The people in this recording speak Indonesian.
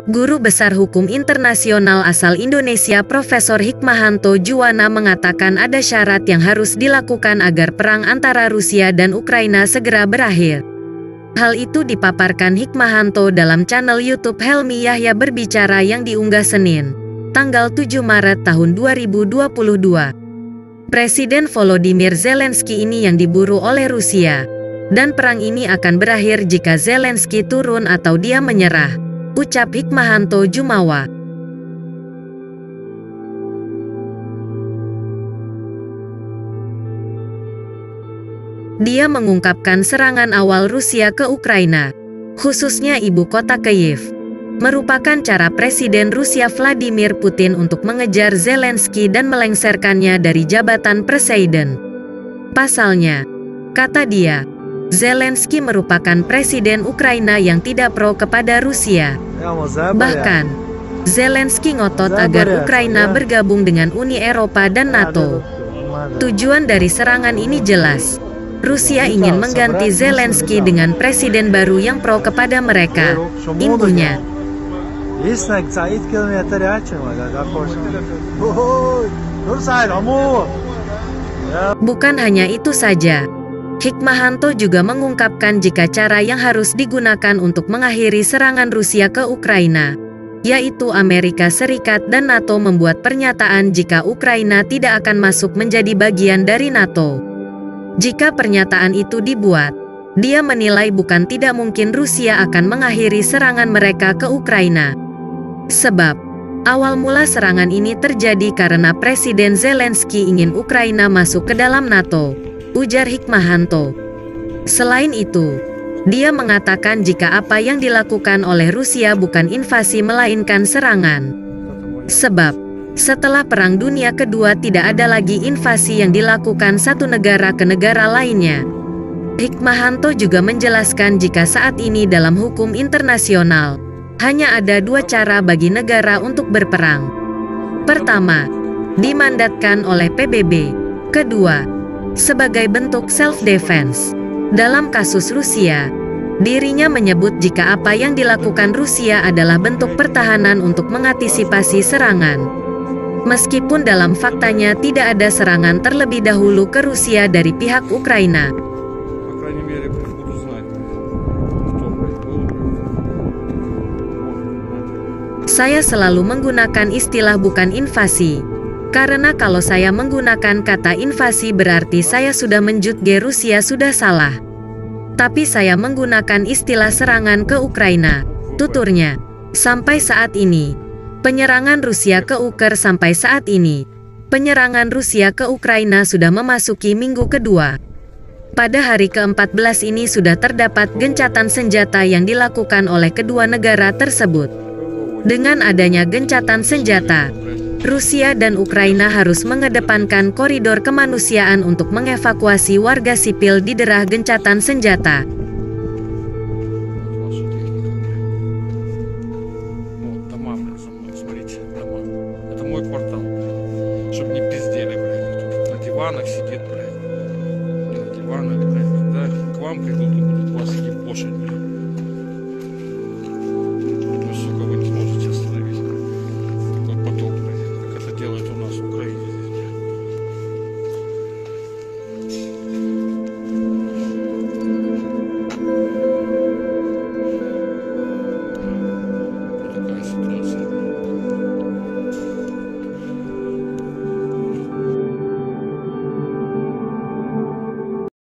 Guru Besar Hukum Internasional asal Indonesia Profesor Hikmahanto Juwana mengatakan ada syarat yang harus dilakukan agar perang antara Rusia dan Ukraina segera berakhir. Hal itu dipaparkan Hikmahanto dalam channel YouTube Helmi Yahya Berbicara yang diunggah Senin, tanggal 7 Maret tahun 2022. Presiden Volodymyr Zelensky ini yang diburu oleh Rusia, dan perang ini akan berakhir jika Zelensky turun atau dia menyerah, ucap Hikmahanto Jumawa. Dia mengungkapkan serangan awal Rusia ke Ukraina, khususnya ibu kota Kyiv, merupakan cara Presiden Rusia Vladimir Putin untuk mengejar Zelensky dan melengsarkannya dari jabatan presiden. Pasalnya, kata dia, Zelensky merupakan presiden Ukraina yang tidak pro kepada Rusia. Bahkan, Zelensky ngotot agar Ukraina bergabung dengan Uni Eropa dan NATO. Tujuan dari serangan ini jelas. Rusia ingin mengganti Zelensky dengan presiden baru yang pro kepada mereka, imbuhnya. Bukan hanya itu saja, Hikmahanto juga mengungkapkan jika cara yang harus digunakan untuk mengakhiri serangan Rusia ke Ukraina, yaitu Amerika Serikat dan NATO membuat pernyataan jika Ukraina tidak akan masuk menjadi bagian dari NATO. Jika pernyataan itu dibuat, dia menilai bukan tidak mungkin Rusia akan mengakhiri serangan mereka ke Ukraina. Sebab, awal mula serangan ini terjadi karena Presiden Zelensky ingin Ukraina masuk ke dalam NATO, ujar Hikmahanto. Selain itu, dia mengatakan jika apa yang dilakukan oleh Rusia bukan invasi melainkan serangan. Sebab, setelah Perang Dunia Kedua tidak ada lagi invasi yang dilakukan satu negara ke negara lainnya. Hikmahanto juga menjelaskan jika saat ini dalam hukum internasional, hanya ada dua cara bagi negara untuk berperang. Pertama, dimandatkan oleh PBB. Kedua, sebagai bentuk self-defense. Dalam kasus Rusia, dirinya menyebut jika apa yang dilakukan Rusia adalah bentuk pertahanan untuk mengantisipasi serangan. Meskipun dalam faktanya tidak ada serangan terlebih dahulu ke Rusia dari pihak Ukraina. Saya selalu menggunakan istilah bukan invasi, karena kalau saya menggunakan kata invasi berarti saya sudah menjudge Rusia sudah salah. Tapi saya menggunakan istilah serangan ke Ukraina, tuturnya. Sampai saat ini, penyerangan Rusia ke Ukraina sampai saat ini, penyerangan Rusia ke Ukraina sudah memasuki minggu kedua. Pada hari ke-14 ini sudah terdapat gencatan senjata yang dilakukan oleh kedua negara tersebut. Dengan adanya gencatan senjata, Rusia dan Ukraina harus mengedepankan koridor kemanusiaan untuk mengevakuasi warga sipil di derah gencatan senjata.